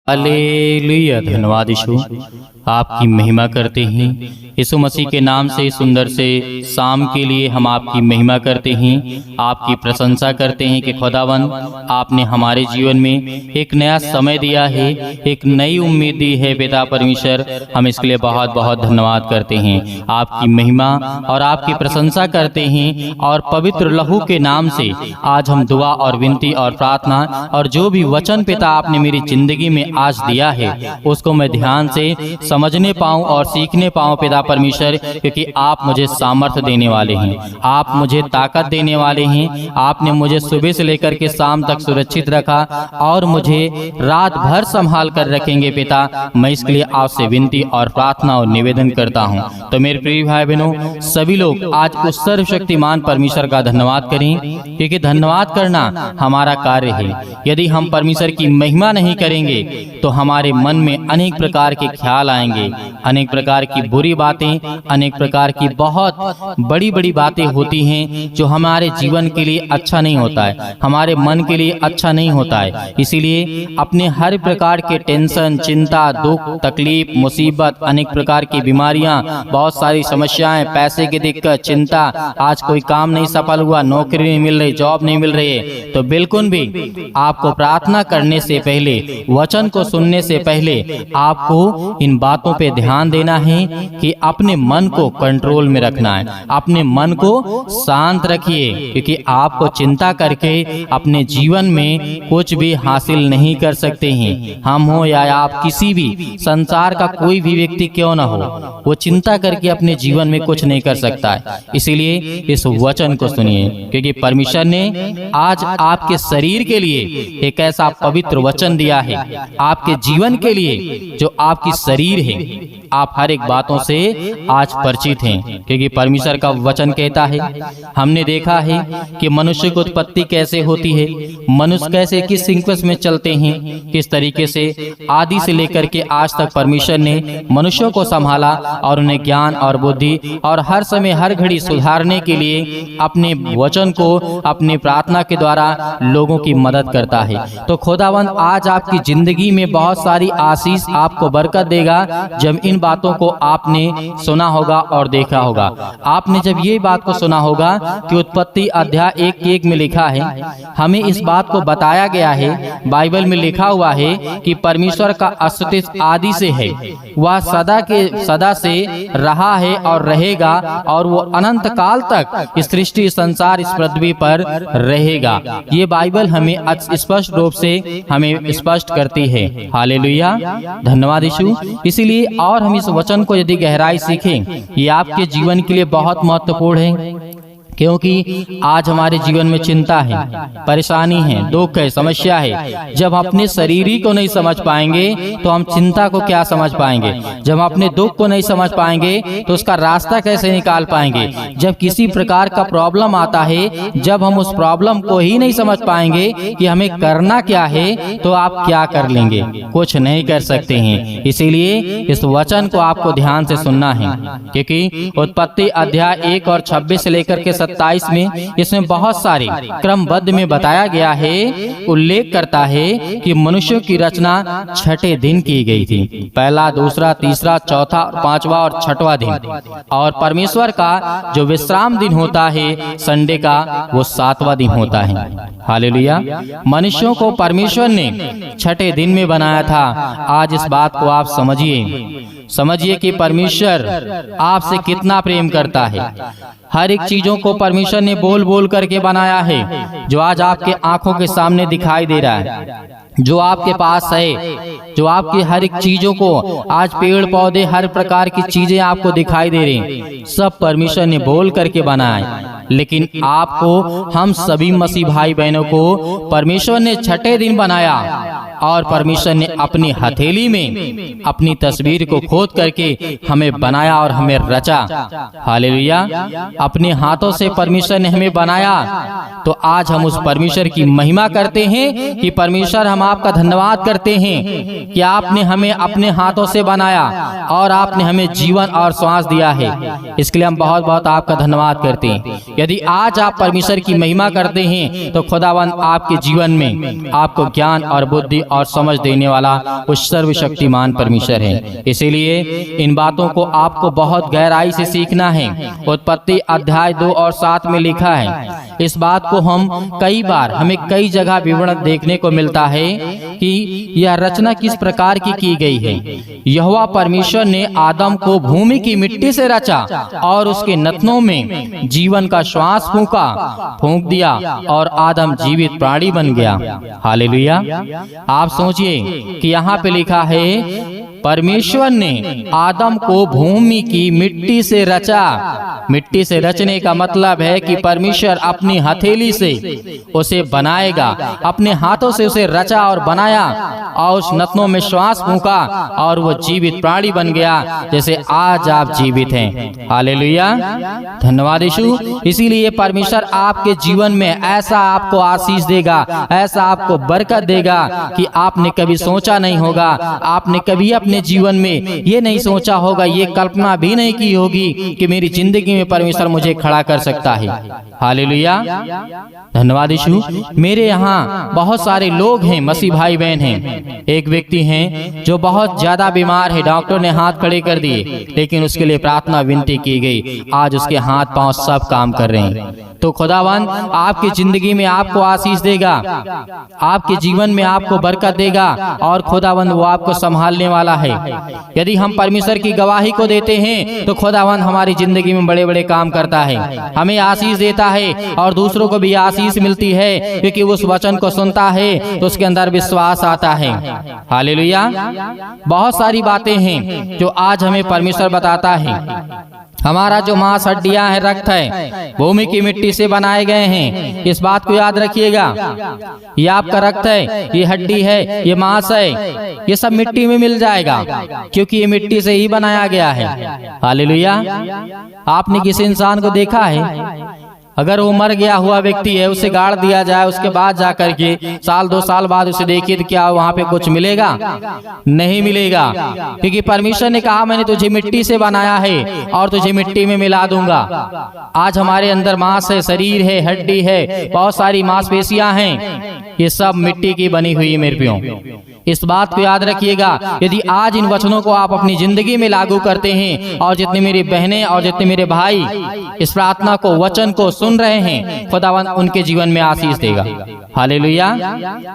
Hallelujah. धन्यवाद यीशु, आपकी महिमा करते हैं। यीशु मसीह के नाम से सुंदर से शाम के लिए हम आपकी महिमा करते हैं, आपकी प्रशंसा करते हैं कि खुदावन आपने हमारे जीवन में एक नया समय दिया है, एक नई उम्मीद दी है। पिता परमेश्वर, हम इसके लिए बहुत बहुत धन्यवाद करते हैं। आपकी महिमा और आपकी प्रशंसा करते हैं और पवित्र लहू के नाम से आज हम दुआ और विनती और प्रार्थना और जो भी वचन पिता आपने मेरी जिंदगी में आज दिया है उसको मैं ध्यान से समझने पाऊं और सीखने पाऊं पिता परमेश्वर, क्योंकि आप मुझे सामर्थ्य देने वाले हैं, आप मुझे ताकत देने वाले हैं। आपने मुझे सुबह से लेकर के शाम तक सुरक्षित रखा और मुझे रात भर संभाल कर रखेंगे पिता। मैं इसके लिए आपसे विनती और प्रार्थना और निवेदन करता हूं। तो मेरे प्रिय भाई बहनों, सभी लोग आज उस सर्वशक्तिमान परमेश्वर का धन्यवाद करें, क्योंकि धन्यवाद करना हमारा कार्य है। यदि हम परमेश्वर की महिमा नहीं करेंगे तो हमारे मन में अनेक प्रकार के ख्याल आएंगे, अनेक प्रकार की बुरी बातें, अनेक प्रकार की बहुत बड़ी बड़ी बातें होती हैं जो हमारे जीवन के लिए अच्छा नहीं होता है, हमारे मन के लिए अच्छा नहीं होता है। इसीलिए अपने हर प्रकार के टेंशन, चिंता, दुख, तकलीफ, मुसीबत, अनेक प्रकार की बीमारियां, बहुत सारी समस्याएं, पैसे की दिक्कत, चिंता, आज कोई काम नहीं सफल हुआ, नौकरी नहीं मिल रही, जॉब नहीं मिल रही है, तो बिल्कुल भी आपको प्रार्थना करने से पहले, वचन को सुनने से पहले आपको इन बातों पे ध्यान देना है कि अपने मन को कंट्रोल में रखना है, अपने मन को शांत रखिए, क्योंकि आपको चिंता करके अपने जीवन में कुछ भी हासिल नहीं कर सकते हैं। हम हो या आप, किसी भी संसार का कोई भी व्यक्ति क्यों ना हो, वो चिंता करके अपने जीवन में कुछ नहीं कर सकता है। इसीलिए इस वचन को सुनिए, क्योंकि परमेश्वर ने आज आपके शरीर के लिए एक ऐसा पवित्र वचन दिया है, आपके जीवन के लिए जो आपकी शरीर है। आप हर एक बातों से आज परिचित हैं, क्योंकि परमेश्वर का वचन कहता है, हमने देखा है कि मनुष्य की उत्पत्ति कैसे होती है, मनुष्य कैसे किस सीक्वेंस में चलते हैं, किस तरीके से आदि से लेकर के आज तक परमेश्वर ने मनुष्यों को संभाला और उन्हें ज्ञान और बुद्धि और हर समय हर घड़ी सुधारने के लिए अपने वचन को अपनी प्रार्थना के द्वारा लोगों की मदद करता है। तो खुदावंद आज आपकी जिंदगी में बहुत सारी आशीष, आपको बरकत देगा जब इन बातों को आपने सुना होगा और देखा होगा। आपने जब ये बात को सुना होगा कि उत्पत्ति अध्याय 1:1 में लिखा है, हमें इस बात को बताया गया है, बाइबल में लिखा हुआ है कि परमेश्वर का अस्तित्व आदि से है, वह सदा से रहा है और रहेगा और वो अनंत काल तक इस सृष्टि संसार इस पृथ्वी पर रहेगा। ये बाइबल हमें स्पष्ट रूप से हमें स्पष्ट करती है। हालेलुया, धन्यवाद यीशु। इसीलिए और हम इस वचन को यदि गहराई सीखें, ये आपके जीवन के लिए बहुत महत्वपूर्ण है, क्योंकि आज हमारे जीवन में चिंता है, परेशानी है, दुख है, समस्या है। जब अपने शरीर ही को नहीं समझ पाएंगे तो हम चिंता को क्या समझ पाएंगे? जब हम अपने दुख को नहीं समझ पाएंगे तो उसका रास्ता कैसे निकाल पाएंगे? जब किसी प्रकार का प्रॉब्लम आता है, जब हम उस प्रॉब्लम को ही नहीं समझ पाएंगे कि हमें करना क्या है, तो आप क्या कर लेंगे? कुछ नहीं कर सकते हैं। इसीलिए इस वचन को आपको ध्यान से सुनना है, क्योंकि उत्पत्ति अध्याय 1 और 26 से लेकर के 27 में इसमें बहुत सारे क्रमबद्ध में बताया गया है, उल्लेख करता है कि मनुष्यों की रचना 6ठे दिन की गई थी। पहला, दूसरा, तीसरा, चौथा, पांचवा और 6वां दिन। और परमेश्वर का जो विश्राम दिन होता है संडे का, वो 7वां दिन होता है। हालेलुया। मनुष्यों को परमेश्वर ने 6ठे दिन में बनाया था। आज इस बात को आप समझिए कि परमेश्वर आपसे कितना प्रेम करता है। हर एक चीजों को परमेश्वर ने बोल बोल करके बनाया है, जो आज आपके आंखों के सामने दिखाई दे रहा है, जो आपके पास है, जो आपकी हर एक चीजों को आज पेड़ पौधे हर प्रकार की चीजें आपको दिखाई दे रही, सब परमेश्वर ने बोल करके बनाया। लेकिन आपको, हम सभी मसीह भाई बहनों को परमेश्वर ने 6ठे दिन बनाया और परमेश्वर ने अपनी हथेली में अपनी तस्वीर को खोद करके हमें बनाया और हमें रचा। हालेलुया। अपने हाथों से परमेश्वर ने हमें बनाया, तो आज हम उस परमेश्वर की महिमा करते हैं कि परमेश्वर, हम आपका धन्यवाद करते हैं कि आपने हमें अपने हाथों से बनाया और आपने हमें जीवन और श्वास दिया है। इसके लिए हम बहुत बहुत आपका धन्यवाद करते हैं। यदि आज आप परमेश्वर की महिमा करते हैं तो खुदावंद आपके जीवन में आपको ज्ञान और बुद्धि और समझ देने वाला उस सर्वशक्तिमान परमेश्वर है। इसीलिए इन बातों को आपको बहुत गहराई से सीखना है। उत्पत्ति अध्याय 2 और 7 में लिखा है, इस बात को हम कई बार हमें कई जगह विवरण देखने को मिलता है कि यह रचना किस प्रकार की गई है। यहोवा परमेश्वर ने आदम को भूमि की मिट्टी से रचा और उसके नथनों में जीवन का श्वास फूंक दिया और आदम जीवित प्राणी बन गया। हालेलुया। आप सोचिए कि यहाँ पे लिखा है परमेश्वर ने आदम को भूमि की मिट्टी से रचा। मिट्टी से रचने का मतलब है कि परमेश्वर अपनी हथेली से उसे बनाएगा, अपने हाथों से उसे रचा और बनाया और उस नथनों में श्वास फूंका और वो जीवित प्राणी बन गया, जैसे आज आप जीवित हैं। हालेलुया, धन्यवाद यीशु। इसीलिए परमेश्वर आपके जीवन में ऐसा आपको आशीष देगा, ऐसा आपको बरकत देगा कि आपने कभी सोचा नहीं होगा। आपने कभी अपने जीवन में ये नहीं सोचा होगा, ये कल्पना भी नहीं की होगी कि मेरी जिंदगी में परमेश्वर मुझे खड़ा कर सकता है। हालेलुया, धन्यवाद यीशु। मेरे यहाँ बहुत सारे लोग हैं, मसीह भाई बहन हैं। एक व्यक्ति हैं जो बहुत ज्यादा बीमार है, डॉक्टर ने हाथ खड़े कर दिए, लेकिन उसके लिए प्रार्थना विनती की गई। आज उसके हाथ पांव सब काम कर रहे हैं। तो खुदावन आपकी जिंदगी में आपको आशीष देगा, आपके जीवन में आपको बरकत देगा और खुदावन वो आपको संभालने वाला है। यदि हम परमेश्वर की गवाही को देते हैं तो खुदावन हमारी जिंदगी में बड़े बड़े काम करता है, हमें आशीष देता है और दूसरों को भी आशीष मिलती है, क्योंकि उस वचन को सुनता है तो उसके अंदर विश्वास आता है। हालेलुया। बहुत सारी बातें हैं जो आज हमें परमेश्वर बताता है। हमारा जो मांस हड्डियां है, रक्त है, भूमि की मिट्टी से बनाए गए हैं। इस बात को याद रखिएगा। ये आपका रक्त है, ये हड्डी है, ये मांस है, ये सब मिट्टी में मिल जाएगा, क्योंकि ये मिट्टी से ही बनाया गया है। हालेलुया। आपने किसी इंसान को देखा है, अगर वो मर गया हुआ व्यक्ति है, उसे गाड़ दिया जाए, उसके बाद जाकर के साल 2 साल बाद उसे देखिए तो क्या वहाँ पे कुछ मिलेगा? नहीं मिलेगा, क्योंकि परमेश्वर ने कहा मैंने तुझे मिट्टी से बनाया है और तुझे मिट्टी में मिला दूंगा। आज हमारे अंदर मांस है, शरीर है, हड्डी है, बहुत सारी मांसपेशियां हैं, ये सब मिट्टी की बनी हुई है। मेरे प्रियो, इस बात को याद रखिएगा। यदि आज इन वचनों को आप अपनी जिंदगी में लागू करते हैं और जितने मेरी बहनें और जितने मेरे भाई इस प्रार्थना को, वचन को सुन रहे हैं, खुदावन उनके जीवन में आशीष देगा। हालेलुया,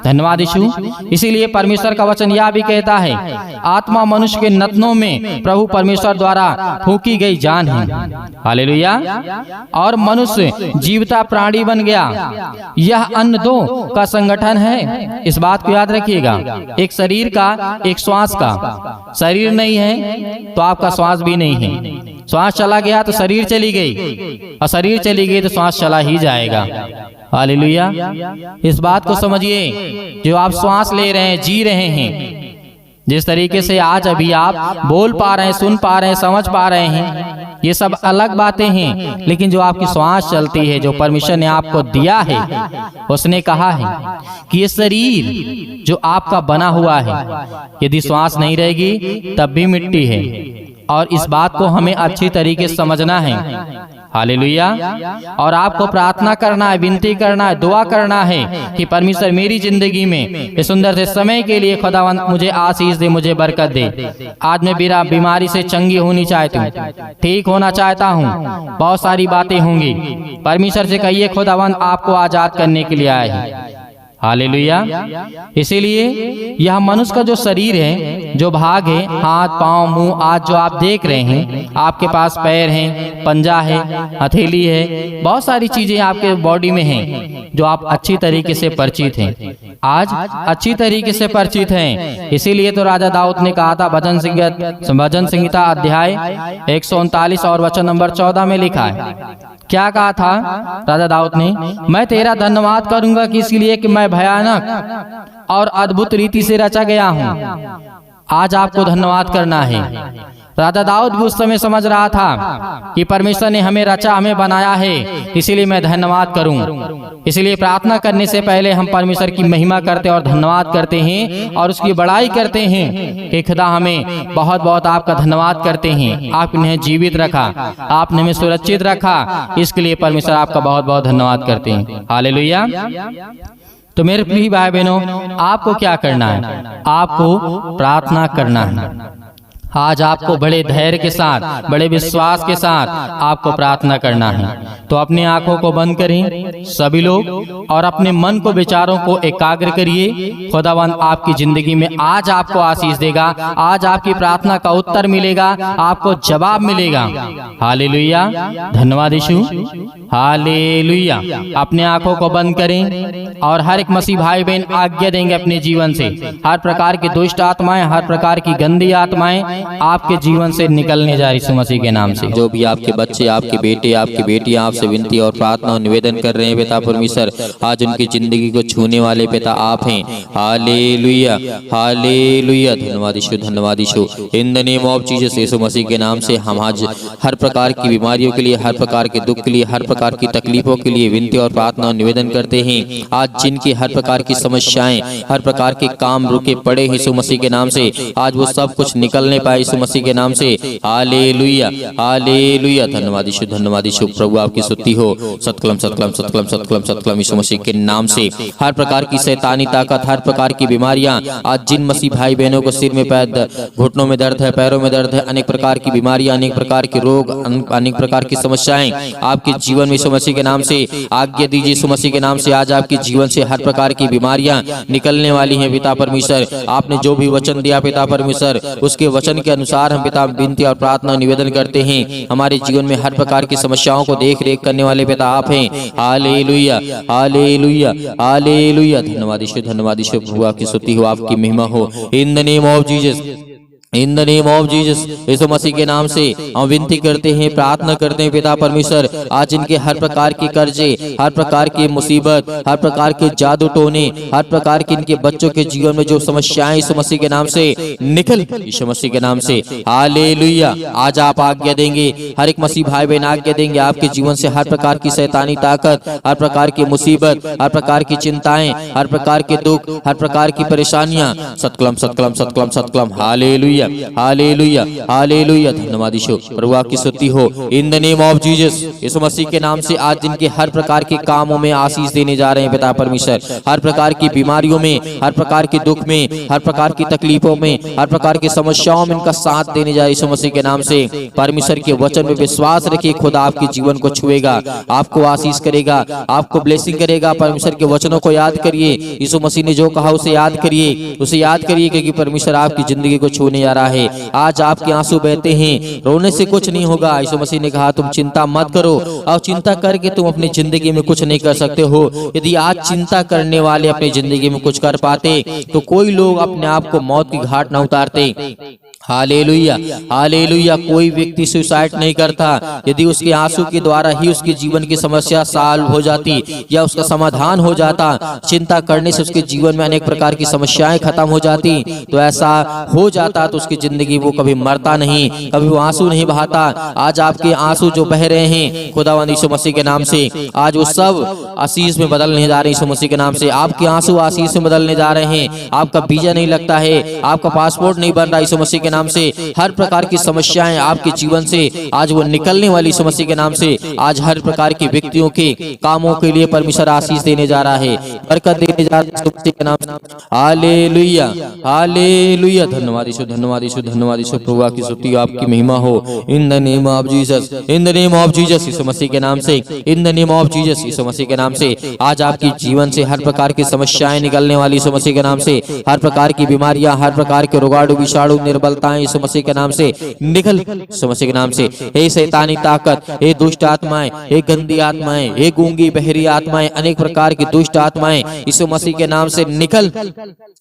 धन्यवाद यीशु। इसीलिए परमेश्वर का वचन यह भी कहता है, आत्मा मनुष्य के नथनों में प्रभु परमेश्वर द्वारा फूंकी गई जान है। हालेलुया। और मनुष्य जीवता प्राणी बन गया। यह अन्न दो का संगठन है। इस बात को याद रखिएगा। एक शरीर का, एक श्वास का। शरीर नहीं है तो आपका श्वास भी नहीं है। श्वास चला गया तो शरीर चली गई, और शरीर चली गई तो श्वास चला ही जाएगा। हालेलुया। इस बात को समझिए, जो आप श्वास ले रहे हैं, जी रहे हैं, जिस तरीके से आज अभी आप बोल पा रहे हैं, सुन पा रहे हैं, समझ पा रहे हैं, ये सब अलग बातें हैं। लेकिन जो आपकी श्वास चलती है, जो परमेश्वर ने आपको दिया है, उसने कहा है कि ये शरीर जो आपका बना हुआ है, यदि श्वास नहीं रहेगी तब भी मिट्टी है। और इस बात को हमें अच्छी तरीके से समझना है। हालेलुया। और आपको प्रार्थना करना है, विनती करना है, दुआ करना है कि परमेश्वर मेरी जिंदगी में इस सुंदर से समय के लिए खुदावंद मुझे आशीष दे, मुझे बरकत दे। आज मैं बीमारी से चंगी होनी चाहती हूँ, ठीक होना चाहता हूँ। बहुत सारी बातें होंगी, परमेश्वर से कहिए खुदावंद आपको आजाद करने के लिए आए हैं। हालेलुया। इसीलिए यह मनुष्य का जो शरीर है, जो भाग है, हाथ, पांव, मुंह, आज जो आप देख रहे हैं, आपके पास पैर हैं, पंजा है, हथेली है, बहुत सारी चीजें आपके बॉडी में हैं जो आप अच्छी तरीके से परिचित हैं। आज अच्छी तरीके से परिचित हैं। इसीलिए तो राजा दाऊद ने कहा था, भजन संहिता अध्याय 139 और वचन नंबर 14 में लिखा है, क्या कहा था राजा दाऊद ने? मैं तेरा धन्यवाद करूंगा कि इसलिए कि मैं भयानक और अद्भुत रीति से रचा गया हूँ। आज आपको धन्यवाद करना है। राजा दाऊद भी उस समय समझ रहा था कि परमेश्वर ने हमें रचा, हमें बनाया है, इसीलिए मैं धन्यवाद करूं। इसलिए प्रार्थना करने से पहले हम परमेश्वर की महिमा करते और धन्यवाद करते हैं और उसकी बड़ाई करते हैं कि खुदा हमें बहुत बहुत आपका धन्यवाद करते हैं। आपने जीवित रखा, आपने हमें सुरक्षित रखा, इसके लिए परमेश्वर आपका बहुत बहुत धन्यवाद करते हैं। हालेलुया। तो मेरे प्रिय भाई बहनों, आपको क्या करना है? आपको प्रार्थना करना है। आज आपको बड़े धैर्य के साथ, बड़े विश्वास के साथ आपको प्रार्थना करना है। तो अपनी आंखों को बंद करें सभी लोग, और अपने मन को, विचारों को एकाग्र करिए। खुदावंद आपकी जिंदगी में आज आपको आशीष देगा, आज आपकी प्रार्थना का उत्तर मिलेगा, आपको जवाब मिलेगा। हालेलुया, धन्यवाद यीशु, हालेलुया। अपने आंखों को बंद करें और हर एक मसीह भाई बहन आज्ञा देंगे अपने जीवन से हर प्रकार की दुष्ट आत्माएं, हर प्रकार की गंदी आत्माएं आपके जीवन से निकलने जा रही यीशु मसीह के नाम से। जो भी आपके बच्चे, आपके बेटे, आपकी बेटियां आपसे विनती और प्रार्थना और निवेदन कर रहे हैं पिता परमेश्वर, आज उनकी जिंदगी को छूने वाले पिता आप हैं। हालेलुया, हालेलुया, धन्यवाद यीशु, धन्यवाद Yeshu. In the name of Jesus, Yeshu Masih के नाम से हम आज हर प्रकार की बीमारियों के लिए, हर प्रकार के दुख के लिए, हर प्रकार की तकलीफों के लिए विनती और प्रार्थना और निवेदन करते हैं। आज जिनकी हर प्रकार की समस्याएं, हर प्रकार के काम रुके पड़े यीशु मसीह के नाम से, आज वो सब कुछ निकलने पाए यीशु मसीह के नाम से। हालेलुया, हालेलुया, धन्यवाद यीशु, धन्यवाद यीशु। प्रभु आपकी स्तुति हो। सतकलम सतकलम सतकलम सतकलम सतकलम यीशु मसीह के नाम से। हर प्रकार की शैतानी ताकत, हर प्रकार की बीमारियां, आज जिन मसीह भाई बहनों को सिर में पैर, घुटनों में दर्द है, पैरों में दर्द है, अनेक प्रकार की बीमारियां, अनेक प्रकार के रोग, अनेक प्रकार की समस्याएं आपके जीवन में यीशु मसीह के नाम से आज्ञा दीजिए। यीशु मसीह के नाम से आज आपके जीवन से हर प्रकार की बीमारियां निकलने वाली हैं पिता परमेश्वर। आपने जो भी वचन दिया पिता परमेश्वर, उसके वचन के अनुसार हम पिता विनती और प्रार्थना निवेदन करते हैं। हमारे जीवन में हर प्रकार की समस्याओं को देख रेख करने वाले पिता आप हैं। हालेलुया, हालेलुया, हालेलुया, धन्यवाद यीशु, धन्यवाद यीशु। प्रभु आपकी स्तुति हो, आपकी महिमा हो। In the name of Jesus, in the name of Jesus, Yeshu Masih के नाम से हम विनती करते हैं, प्रार्थना करते हैं पिता परमेश्वर। आज इनके हर प्रकार की कर्जे, हर प्रकार की मुसीबत, हर प्रकार के जादू टोने, हर प्रकार के इनके बच्चों के जीवन में जो समस्याएं यीशु मसीह के नाम से निकल, यीशु मसीह के नाम से। हालेलुया, आज आप आज्ञा देंगे, हर एक मसीह भाई बहन आज्ञा देंगे, आपके जीवन से हर प्रकार की शैतानी ताकत, हर प्रकार की मुसीबत, हर प्रकार की चिंताएं, हर प्रकार के दुख, हर प्रकार की परेशानियां, सतकलम सतकलम सतकलम सतकलम। हालेलुया, हालेलुया, हालेलुया, धन्यवाद यीशु। प्रभु आपकी स्तुति हो। In the name of Jesus, Yeshu Masih के नाम से आज जिनके हर प्रकार के कामों में आशीष देने जा रहे हैं पिता परमेश्वर, हर प्रकार की बीमारियों में, हर प्रकार के दुख में, हर प्रकार की तकलीफों में, हर प्रकार की समस्याओं में इनका साथ देने जा रहे यीशु मसीह के नाम से। परमेश्वर के वचन में विश्वास रखिए, खुदा आपके जीवन को छुएगा, आपको आशीष करेगा, आपको ब्लेसिंग करेगा। परमेश्वर के वचनों को याद करिए, यीशु मसीह ने जो कहा उसे याद करिए, उसे याद करिए, क्योंकि परमेश्वर आपकी जिंदगी को छूने रहा है। आज आपके आंसू बहते हैं, रोने से कुछ नहीं होगा। यीशु मसीह ने कहा तुम चिंता मत करो, और चिंता करके तुम अपनी जिंदगी में कुछ नहीं कर सकते हो। यदि आज चिंता करने वाले अपनी जिंदगी में कुछ कर पाते, तो कोई लोग अपने आप को मौत की घाट न उतारते। Hallelujah, hallelujah. कोई व्यक्ति सुसाइड नहीं करता यदि उसके आंसू के द्वारा ही उसके जीवन की समस्या सॉल्व हो जाती या उसका समाधान हो जाता। चिंता करने से उसके जीवन में अनेक प्रकार की समस्याएं खत्म हो जाती। तो ऐसा हो जाता तो उसकी जिंदगी वो कभी मरता नहीं, कभी वो आंसू नहीं बहाता। आज आपके आंसू जो बह रहे हैं खुदावंद यीशु मसीह के नाम से, आज वो सब आशीष में बदलने जा रहे हैं यीशु मसीह के नाम से। आपके आंसू आशीष में बदलने जा रहे हैं। आपका वीजा नहीं लगता है, आपका पासपोर्ट नहीं बन रहा यीशु मसीह के नाम से। हर प्रकार की समस्याएं आपके जीवन से आज वो निकलने वाली यीशु मसीह के नाम से। आज हर प्रकार के व्यक्तियों के कामों के लिए परमेश्वर आशीष देने जा रहा है, बरकत देने जा रहा है यीशु मसीह के नाम से। हालेलुया, हालेलुया, धन्यवाद यीशु, धन्यवाद यीशु, धन्यवाद यीशु। प्रभु की स्तुति, आपकी महिमा हो। In the name of Jesus, in the name of Jesus, Yeshu Masih के नाम से, in the name of Jesus, Yeshu Masih के नाम से। आज आपके जीवन से हर प्रकार की समस्याएं निकलने वाली यीशु मसीह के नाम से। हर प्रकार की बीमारियां, हर प्रकार के रोगाणु विषाणु निर्बलताएं यीशु मसीह के नाम से निकल, यीशु मसीह के नाम से। हे शैतानी ताकत, हे दुष्ट आत्माएं, हे गंदी आत्माएं, हे गूंगी बहरी आत्माएं, अनेक प्रकार की दुष्ट आत्माएं यीशु मसीह के नाम से निकल,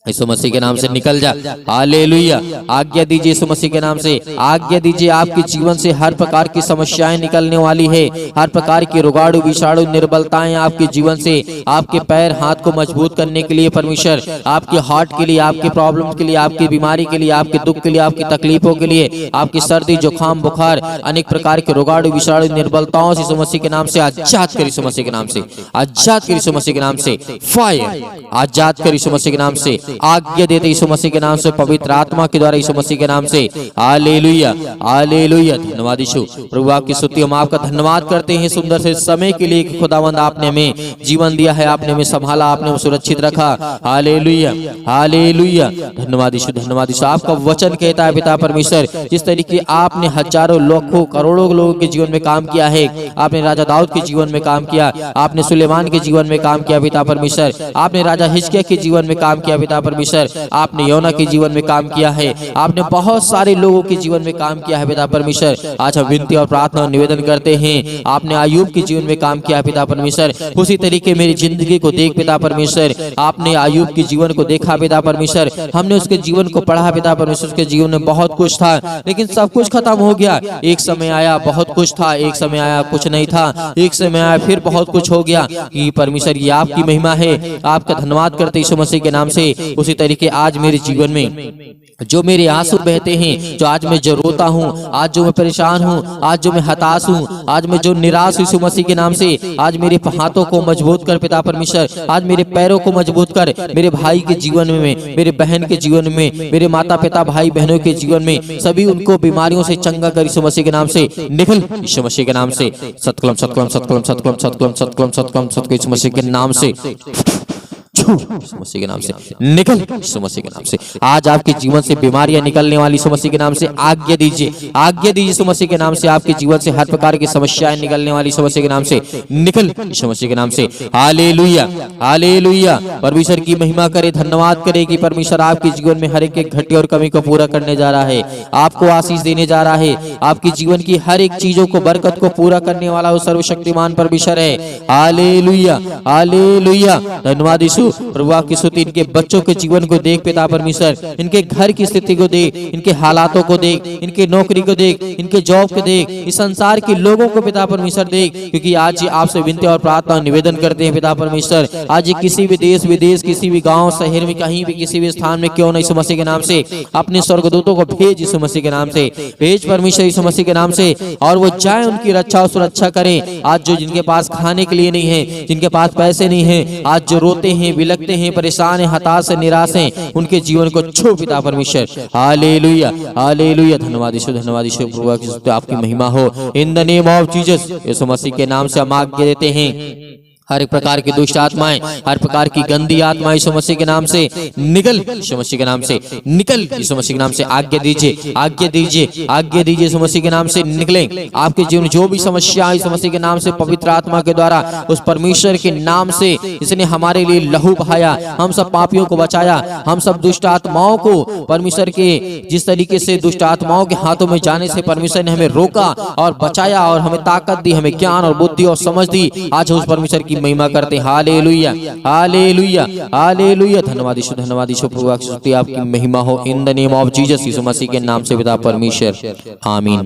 यीशु मसीह के नाम से निकल जा। हालेलुया, आज्ञा दीजिए यीशु मसीह के नाम से, आज्ञा दीजिए। आपके जीवन से हर प्रकार की समस्याएं निकलने वाली है, हर प्रकार की रोगाणु विषाणु निर्बलताएं आपके जीवन से, आपके पैर हाथ को मजबूत करने के लिए परमेश्वर, आपके हार्ट के लिए, आपके प्रॉब्लम के लिए, आपकी बीमारी के लिए, आपके दुख के लिए, आपकी तकलीफों के लिए, आपकी सर्दी जुकाम बुखार अनेक प्रकार के रोगाणु विषाणु निर्बलताओं से यीशु मसीह के नाम से आजाद कर यीशु मसीह के नाम से, आजाद कर यीशु मसीह के नाम से, फायर आजाद कर यीशु मसीह के नाम से, आज्ञा देते यीशु मसीह के नाम से, पवित्र आत्मा के द्वारा यीशु मसीह के नाम से। Hallelujah hallelujah. धन्यवाद यीशु। प्रभु आपकी स्तुति, हम आपका धन्यवाद करते हैं सुंदर से समय के लिए कि खुदावंद आपने हमें जीवन दिया है, आपने हमें संभाला, आपने हमें सुरक्षित रखा। Hallelujah hallelujah. धन्यवाद यीशु धन्यवाद यीशु। आपका वचन कहता है पिता परमेश्वर, जिस तरीके आपने हजारों लाखों करोड़ों लोगों के जीवन में काम किया है, आपने राजा दाऊद के जीवन में काम किया, आपने सुलेमान के जीवन में काम किया पिता परमेश्वर, आपने राजा हिजकिय्याह के जीवन में काम किया पिता परमेश्वर, आपने योना के जीवन में काम किया है, आपने बहुत सारे लोगों के जीवन में काम किया है पिता परमेश्वर। आज हम विनती और प्रार्थना और निवेदन करते हैं, आपने अय्यूब के जीवन में काम किया पिता परमेश्वर, उसी तरीके मेरी जिंदगी को देख पिता परमेश्वर, आपने अय्यूब के जीवन को देखा पिता परमेश्वर, हमने उसके जीवन को पढ़ा पिता परमेश्वर, उसके जीवन में बहुत कुछ था लेकिन सब कुछ खत्म हो गया। एक समय आया बहुत कुछ था, एक समय आया कुछ नहीं था, एक समय आया फिर बहुत कुछ हो गया। कि परमेश्वर ये आपकी महिमा है, आपका धन्यवाद करते यीशु मसीह के नाम से। उसी तरीके आज मेरे जीवन में जो मेरे आंसू बहते हैं, जो आज मैं जो रोता हूँ, आज जो मैं परेशान हूँ, आज जो मैं हताश हूँ, आज मैं जो निराश यीशु मसीह के नाम से, आज मेरे हाथों को मजबूत कर पिता परमेश्वर, आज मेरे पैरों को मजबूत कर, मेरे भाई के जीवन में, मेरे बहन के जीवन में, मेरे माता पिता भाई बहनों के जीवन में, सभी उनको बीमारियों से चंगा कर यीशु मसीह के नाम से। निकल यीशु मसीह के नाम से। सतकलम सतकलम सतकलम सतकलम सतकलम सतकलम सतकलम सतकलम यीशु मसीह के नाम से, यीशु मसीह के नाम से निकल यीशु मसीह के नाम से। आज आपके जीवन से बीमारियां निकलने वाली यीशु मसीह के नाम से आज्ञा दीजिए, आज्ञा दीजिए यीशु मसीह के नाम से। आपके जीवन से हर प्रकार की समस्याएं निकलने वाली यीशु मसीह के नाम से निकल यीशु मसीह के नाम से। Hallelujah hallelujah. परमेश्वर की महिमा करे, धन्यवाद करे कि परमेश्वर आपके जीवन में हर एक घटी और कमी को पूरा करने जा रहा है, आपको आशीष देने जा रहा है, आपके जीवन की हर एक चीजों को बरकत को पूरा करने वाला वो सर्वशक्तिमान परमेश्वर है। Hallelujah hallelujah. धन्यवाद यीशु। प्रभु आपकी स्तुति। इनके बच्चों के जीवन को देख पिता परमेश्वर, इनके घर की स्थिति को देख, इनके हालातों को देख, इनके नौकरी को देख, इनके जॉब को देख, इस संसार के लोगों को पिता परमेश्वर देख। क्योंकि आज ये आपसे विनती और प्रार्थना निवेदन करते हैं पिता परमेश्वर, आज ये किसी भी देश विदेश, किसी भी गांव शहर में, कहीं भी किसी भी स्थान में क्यों नहीं, यीशु मसीह के नाम से अपने स्वर्गदूतों को भेज यीशु मसीह के नाम से, भेज परमेश्वर यीशु मसीह के नाम से, और वो जाए उनकी रक्षा और सुरक्षा करें। आज जो जिनके पास खाने के लिए नहीं है, जिनके पास पैसे नहीं है, आज जो रोते हैं बिलखते हैं, परेशान हैं, हताश हैं, निराश हैं, उनके जीवन को छू पिता परमेश्वर। Hallelujah hallelujah. धन्यवाद यीशु धन्यवाद यीशु। प्रभु की आपकी महिमा हो in the name of Jesus. Yeshu Masih के नाम से हम आज्ञा देते हैं, हर एक प्रकार की दुष्ट आत्माएं, हर प्रकार की गंदी आत्माएं यीशु मसीह के नाम से निकल, यीशु मसीह के नाम से निकल, यीशु मसीह के नाम से आज्ञा दीजिए, आज्ञा दीजिए, आज्ञा दीजिए, यीशु मसीह के नाम से निकलें। आपके जीवन जो भी समस्या यीशु मसीह के नाम से, पवित्र आत्मा के द्वारा, उस परमेश्वर के नाम से, इसने हमारे लिए लहू बहाया, हम सब पापियों को बचाया, हम सब दुष्ट आत्माओं को परमेश्वर के जिस तरीके से दुष्ट आत्माओं के हाथों में जाने से परमेश्वर ने हमें रोका और बचाया और हमें ताकत दी, हमें ज्ञान और बुद्धि और समझ दी। आज उस परमेश्वर की महिमा करते हैं। Hallelujah hallelujah hallelujah. धन्यवाद यीशु धन्यवाद यीशु। प्रभु आपकी महिमा हो in the name of Jesus. Yeshu Masih के नाम से पिता परमेश्वर, आमीन।